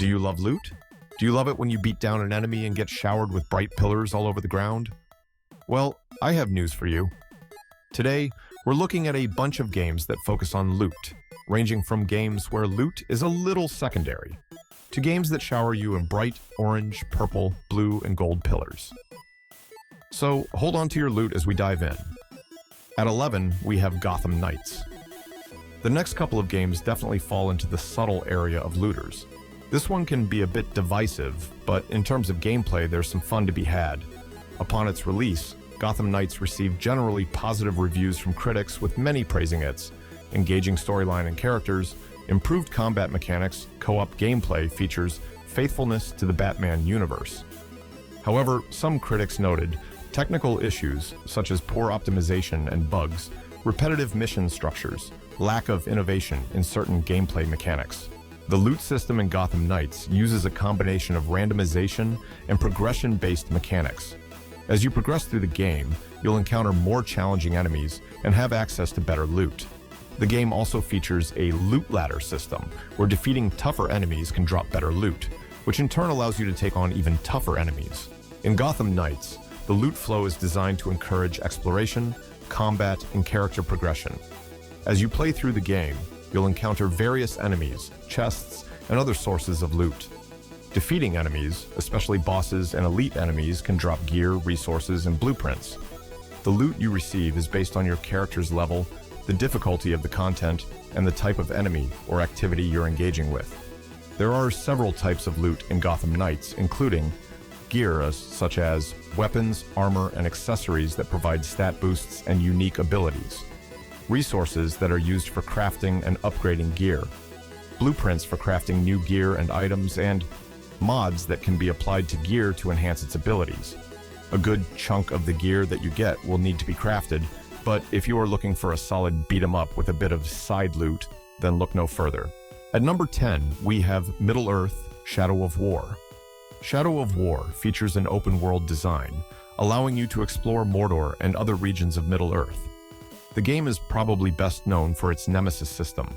do you love loot? Do you love it when you beat down an enemy and get showered with bright pillars all over the ground? Well, I have news for you. Today, we're looking at a bunch of games that focus on loot, ranging from games where loot is a little secondary, to games that shower you in bright orange, purple, blue, and gold pillars. So hold on to your loot as we dive in. At 11, we have Gotham Knights. The next couple of games definitely fall into the subtle area of looters. This one can be a bit divisive, but in terms of gameplay, there's some fun to be had. Upon its release, Gotham Knights received generally positive reviews from critics, with many praising its engaging storyline and characters, improved combat mechanics, co-op gameplay features, faithfulness to the Batman universe. However, some critics noted technical issues such as poor optimization and bugs, repetitive mission structures, lack of innovation in certain gameplay mechanics. The loot system in Gotham Knights uses a combination of randomization and progression-based mechanics. As you progress through the game, you'll encounter more challenging enemies and have access to better loot. The game also features a loot ladder system, where defeating tougher enemies can drop better loot, which in turn allows you to take on even tougher enemies. In Gotham Knights, the loot flow is designed to encourage exploration, combat, and character progression. As you play through the game, you'll encounter various enemies, chests, and other sources of loot. Defeating enemies, especially bosses and elite enemies, can drop gear, resources, and blueprints. The loot you receive is based on your character's level, the difficulty of the content, and the type of enemy or activity you're engaging with. There are several types of loot in Gotham Knights, including gear such as weapons, armor, and accessories that provide stat boosts and unique abilities. Resources that are used for crafting and upgrading gear, blueprints for crafting new gear and items, and mods that can be applied to gear to enhance its abilities. A good chunk of the gear that you get will need to be crafted, but if you are looking for a solid beat-em-up with a bit of side loot, then look no further. At number 10, we have Middle-earth: Shadow of War. Shadow of War features an open-world design, allowing you to explore Mordor and other regions of Middle-earth. The game is probably best known for its Nemesis system,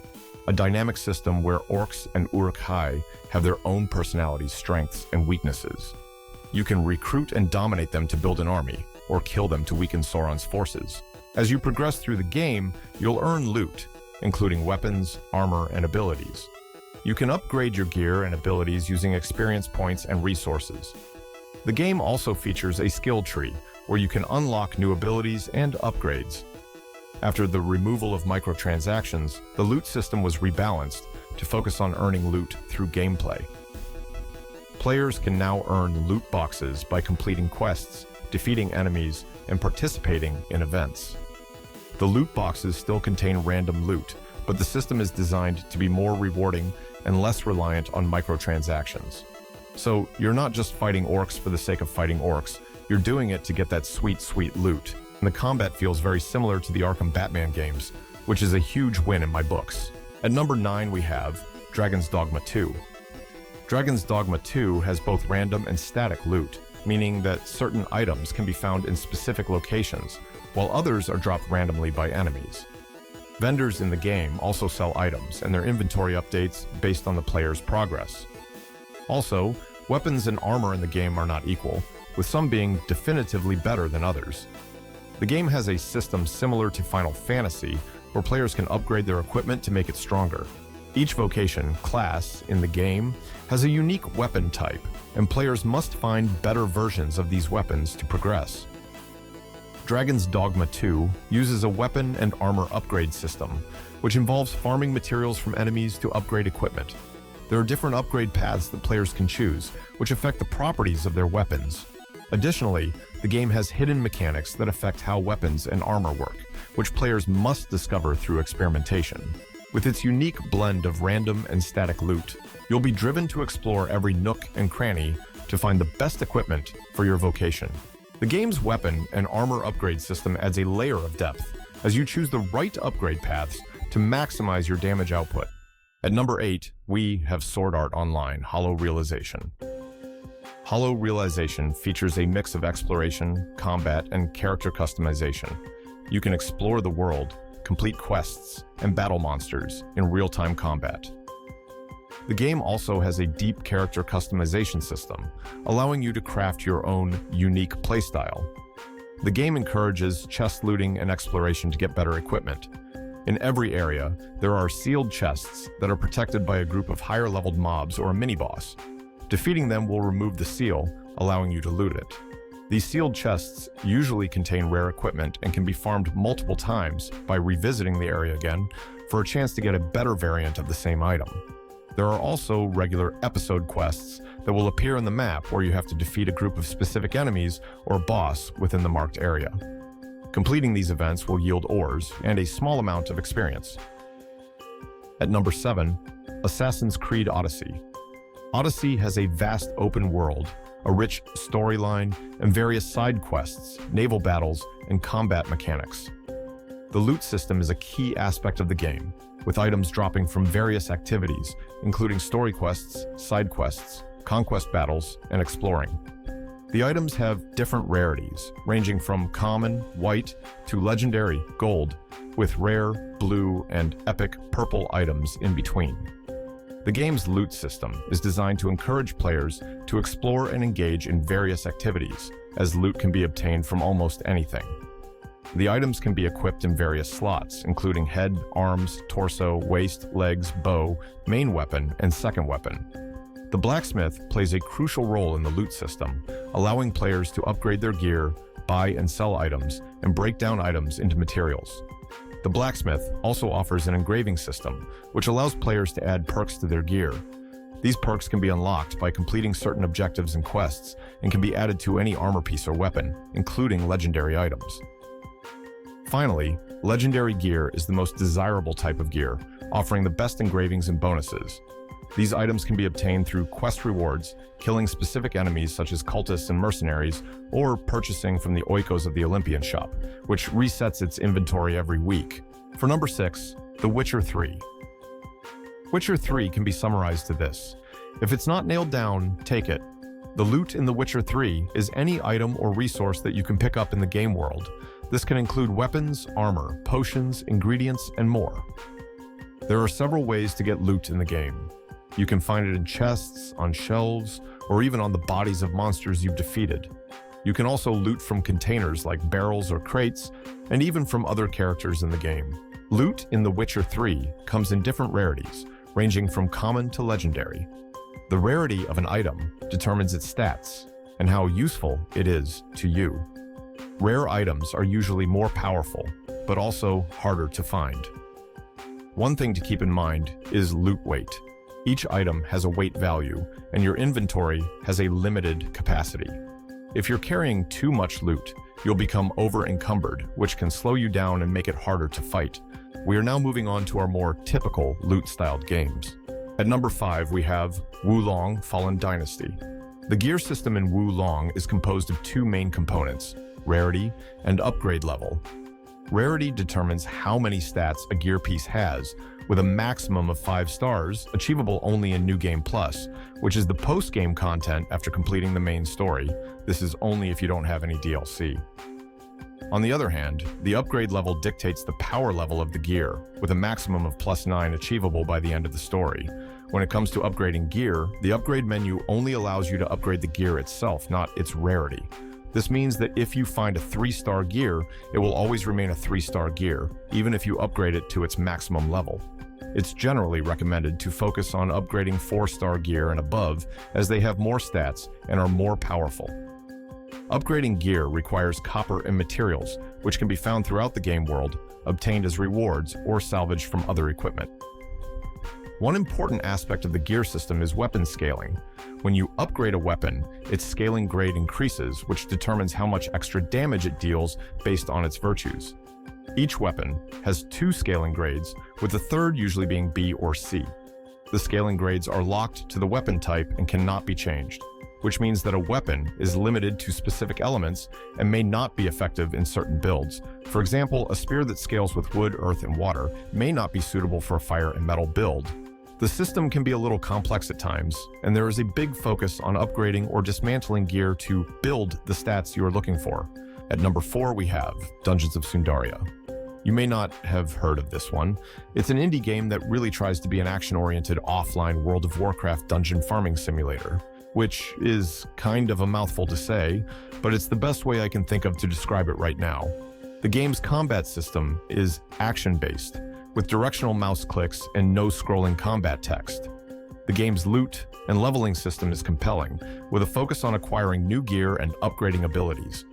a dynamic system where orcs and Uruk-hai have their own personalities, strengths, and weaknesses. You can recruit and dominate them to build an army, or kill them to weaken Sauron's forces. As you progress through the game, you'll earn loot, including weapons, armor, and abilities. You can upgrade your gear and abilities using experience points and resources. The game also features a skill tree, where you can unlock new abilities and upgrades. After the removal of microtransactions, the loot system was rebalanced to focus on earning loot through gameplay. Players can now earn loot boxes by completing quests, defeating enemies, and participating in events. The loot boxes still contain random loot, but the system is designed to be more rewarding and less reliant on microtransactions. So you're not just fighting orcs for the sake of fighting orcs, you're doing it to get that sweet, sweet loot. And the combat feels very similar to the Arkham Batman games, which is a huge win in my books. At number 9, we have Dragon's Dogma 2. Dragon's Dogma 2 has both random and static loot, meaning that certain items can be found in specific locations, while others are dropped randomly by enemies. Vendors in the game also sell items and their inventory updates based on the player's progress. Also, weapons and armor in the game are not equal, with some being definitively better than others. The game has a system similar to Final Fantasy, where players can upgrade their equipment to make it stronger. Each vocation, class, in the game has a unique weapon type, and players must find better versions of these weapons to progress. Dragon's Dogma 2 uses a weapon and armor upgrade system, which involves farming materials from enemies to upgrade equipment. There are different upgrade paths that players can choose, which affect the properties of their weapons. Additionally, the game has hidden mechanics that affect how weapons and armor work, which players must discover through experimentation. With its unique blend of random and static loot, you'll be driven to explore every nook and cranny to find the best equipment for your vocation. The game's weapon and armor upgrade system adds a layer of depth as you choose the right upgrade paths to maximize your damage output. At number 8, we have Sword Art Online: Hollow Realization. Hollow Realization features a mix of exploration, combat, and character customization. You can explore the world, complete quests, and battle monsters in real-time combat. The game also has a deep character customization system, allowing you to craft your own unique playstyle. The game encourages chest looting and exploration to get better equipment. In every area, there are sealed chests that are protected by a group of higher-leveled mobs or a mini-boss. Defeating them will remove the seal, allowing you to loot it. These sealed chests usually contain rare equipment and can be farmed multiple times by revisiting the area again for a chance to get a better variant of the same item. There are also regular episode quests that will appear on the map where you have to defeat a group of specific enemies or boss within the marked area. Completing these events will yield ores and a small amount of experience. At number 7, Assassin's Creed Odyssey. Odyssey has a vast open world, a rich storyline, and various side quests, naval battles, and combat mechanics. The loot system is a key aspect of the game, with items dropping from various activities, including story quests, side quests, conquest battles, and exploring. The items have different rarities, ranging from common, white, to legendary, gold, with rare, blue, and epic purple items in between. The game's loot system is designed to encourage players to explore and engage in various activities, as loot can be obtained from almost anything. The items can be equipped in various slots, including head, arms, torso, waist, legs, bow, main weapon, and second weapon. The blacksmith plays a crucial role in the loot system, allowing players to upgrade their gear, buy and sell items, and break down items into materials. The blacksmith also offers an engraving system, which allows players to add perks to their gear. These perks can be unlocked by completing certain objectives and quests, and can be added to any armor piece or weapon, including legendary items. Finally, legendary gear is the most desirable type of gear, offering the best engravings and bonuses. These items can be obtained through quest rewards, killing specific enemies such as cultists and mercenaries, or purchasing from the Oikos of the Olympian shop, which resets its inventory every week. For number 6, The Witcher 3. Witcher 3 can be summarized to this: if it's not nailed down, take it. The loot in The Witcher 3 is any item or resource that you can pick up in the game world. This can include weapons, armor, potions, ingredients, and more. There are several ways to get loot in the game. You can find it in chests, on shelves, or even on the bodies of monsters you've defeated. You can also loot from containers like barrels or crates, and even from other characters in the game. Loot in The Witcher 3 comes in different rarities, ranging from common to legendary. The rarity of an item determines its stats and how useful it is to you. Rare items are usually more powerful, but also harder to find. One thing to keep in mind is loot weight. Each item has a weight value, and your inventory has a limited capacity. If you're carrying too much loot, you'll become over-encumbered, which can slow you down and make it harder to fight. We are now moving on to our more typical loot-styled games. At number 5, we have Wulong Fallen Dynasty. The gear system in Wulong is composed of two main components: rarity and upgrade level. Rarity determines how many stats a gear piece has, with a maximum of 5 stars, achievable only in New Game Plus, which is the post-game content after completing the main story. This is only if you don't have any DLC. On the other hand, the upgrade level dictates the power level of the gear, with a maximum of +9 achievable by the end of the story. When it comes to upgrading gear, the upgrade menu only allows you to upgrade the gear itself, not its rarity. This means that if you find a 3-star gear, it will always remain a 3-star gear, even if you upgrade it to its maximum level. It's generally recommended to focus on upgrading 4-star gear and above, as they have more stats and are more powerful. Upgrading gear requires copper and materials, which can be found throughout the game world, obtained as rewards or salvaged from other equipment. One important aspect of the gear system is weapon scaling. When you upgrade a weapon, its scaling grade increases, which determines how much extra damage it deals based on its virtues. Each weapon has 2 scaling grades, with the third usually being B or C. The scaling grades are locked to the weapon type and cannot be changed, which means that a weapon is limited to specific elements and may not be effective in certain builds. For example, a spear that scales with wood, earth, and water may not be suitable for a fire and metal build. The system can be a little complex at times, and there is a big focus on upgrading or dismantling gear to build the stats you are looking for. At number 4, we have Dungeons of Sundaria. You may not have heard of this one. It's an indie game that really tries to be an action-oriented offline World of Warcraft dungeon farming simulator, which is kind of a mouthful to say, but it's the best way I can think of to describe it right now. The game's combat system is action-based, with directional mouse clicks and no scrolling combat text. The game's loot and leveling system is compelling, with a focus on acquiring new gear and upgrading abilities.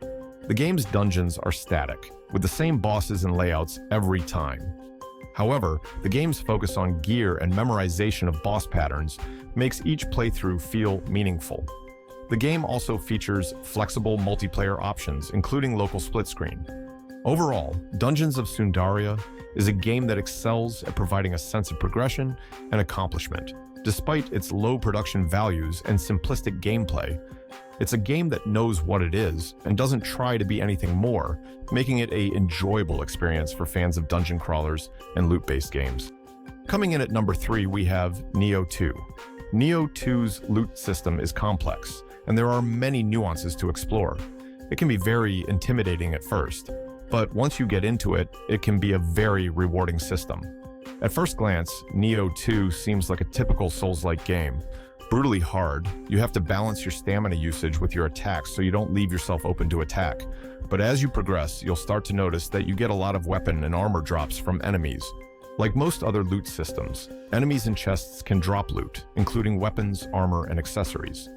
The game's dungeons are static, with the same bosses and layouts every time. However, the game's focus on gear and memorization of boss patterns makes each playthrough feel meaningful. The game also features flexible multiplayer options, including local split screen. Overall, Dungeons of Sundaria is a game that excels at providing a sense of progression and accomplishment. Despite its low production values and simplistic gameplay, it's a game that knows what it is and doesn't try to be anything more, making it an enjoyable experience for fans of dungeon crawlers and loot-based games. Coming in at number 3, we have Nioh 2. Nioh 2's loot system is complex, and there are many nuances to explore. It can be very intimidating at first, but once you get into it, it can be a very rewarding system. At first glance, Nioh 2 seems like a typical Souls-like game. Brutally hard, you have to balance your stamina usage with your attacks so you don't leave yourself open to attack. But as you progress, you'll start to notice that you get a lot of weapon and armor drops from enemies. Like most other loot systems, enemies and chests can drop loot, including weapons, armor, and accessories.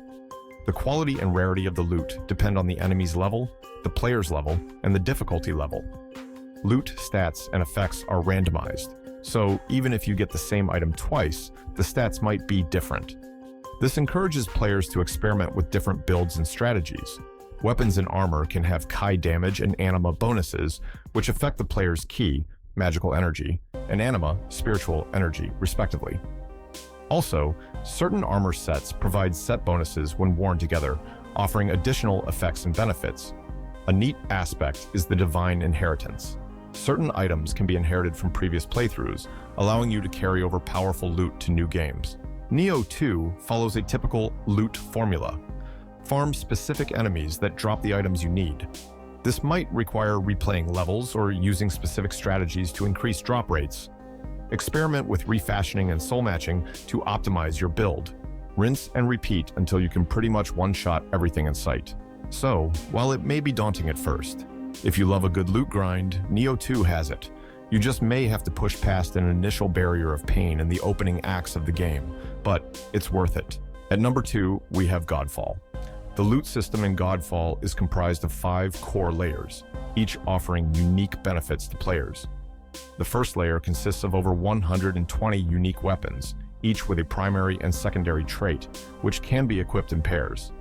The quality and rarity of the loot depend on the enemy's level, the player's level, and the difficulty level. Loot stats and effects are randomized, so even if you get the same item twice, the stats might be different. This encourages players to experiment with different builds and strategies. Weapons and armor can have Kai damage and anima bonuses, which affect the player's ki, magical energy, and anima, spiritual energy, respectively. Also, certain armor sets provide set bonuses when worn together, offering additional effects and benefits. A neat aspect is the divine inheritance. Certain items can be inherited from previous playthroughs, allowing you to carry over powerful loot to new games. Nioh 2 follows a typical loot formula. Farm specific enemies that drop the items you need. This might require replaying levels or using specific strategies to increase drop rates. Experiment with refashioning and soul matching to optimize your build. Rinse and repeat until you can pretty much one-shot everything in sight. So, while it may be daunting at first, if you love a good loot grind, Nioh 2 has it. You just may have to push past an initial barrier of pain in the opening acts of the game, but it's worth it. At number 2, we have Godfall. The loot system in Godfall is comprised of 5 core layers, each offering unique benefits to players. The first layer consists of over 120 unique weapons, each with a primary and secondary trait, which can be equipped in pairs.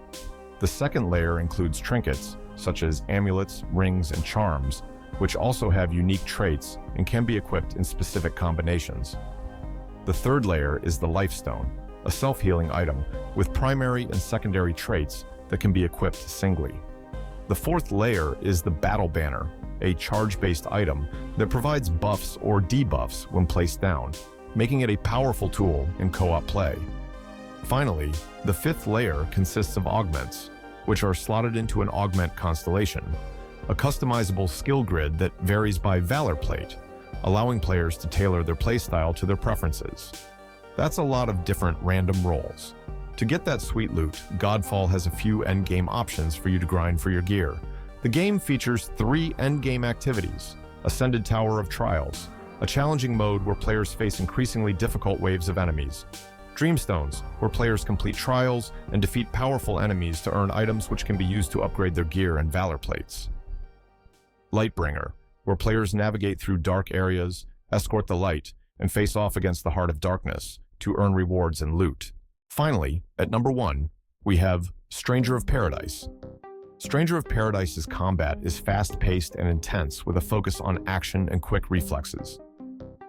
The second layer includes trinkets, such as amulets, rings, and charms, which also have unique traits and can be equipped in specific combinations. The third layer is the Life Stone, a self-healing item with primary and secondary traits that can be equipped singly. The fourth layer is the Battle Banner, a charge-based item that provides buffs or debuffs when placed down, making it a powerful tool in co-op play. Finally, the fifth layer consists of augments, which are slotted into an augment constellation, a customizable skill grid that varies by Valor Plate, allowing players to tailor their playstyle to their preferences. That's a lot of different random rolls. To get that sweet loot, Godfall has a few endgame options for you to grind for your gear. The game features 3 endgame activities: Ascended Tower of Trials, a challenging mode where players face increasingly difficult waves of enemies; Dreamstones, where players complete trials and defeat powerful enemies to earn items which can be used to upgrade their gear and Valor Plates; Lightbringer, where players navigate through dark areas, escort the light, and face off against the Heart of Darkness to earn rewards and loot. Finally, at number 1, we have Stranger of Paradise. Stranger of Paradise's combat is fast-paced and intense with a focus on action and quick reflexes.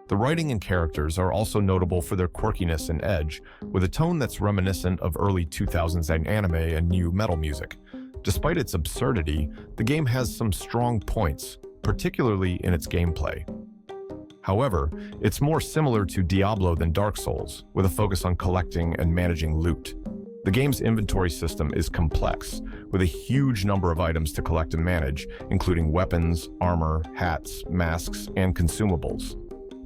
The writing and characters are also notable for their quirkiness and edge, with a tone that's reminiscent of early 2000s anime and new metal music. Despite its absurdity, the game has some strong points, particularly in its gameplay. However, it's more similar to Diablo than Dark Souls, with a focus on collecting and managing loot. The game's inventory system is complex, with a huge number of items to collect and manage, including weapons, armor, hats, masks, and consumables.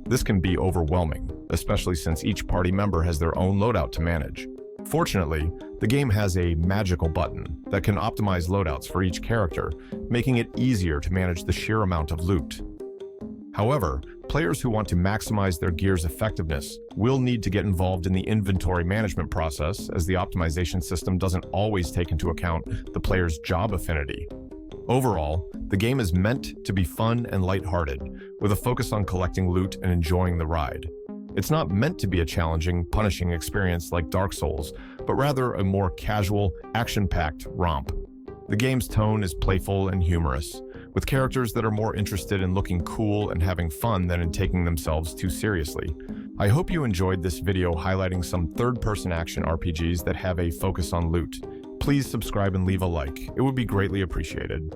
This can be overwhelming, especially since each party member has their own loadout to manage. Fortunately, the game has a magical button that can optimize loadouts for each character, making it easier to manage the sheer amount of loot. However, players who want to maximize their gear's effectiveness will need to get involved in the inventory management process, as the optimization system doesn't always take into account the player's job affinity. Overall, the game is meant to be fun and lighthearted, with a focus on collecting loot and enjoying the ride. It's not meant to be a challenging, punishing experience like Dark Souls, but rather a more casual, action-packed romp. The game's tone is playful and humorous, with characters that are more interested in looking cool and having fun than in taking themselves too seriously. I hope you enjoyed this video highlighting some third-person action RPGs that have a focus on loot. Please subscribe and leave a like. It would be greatly appreciated.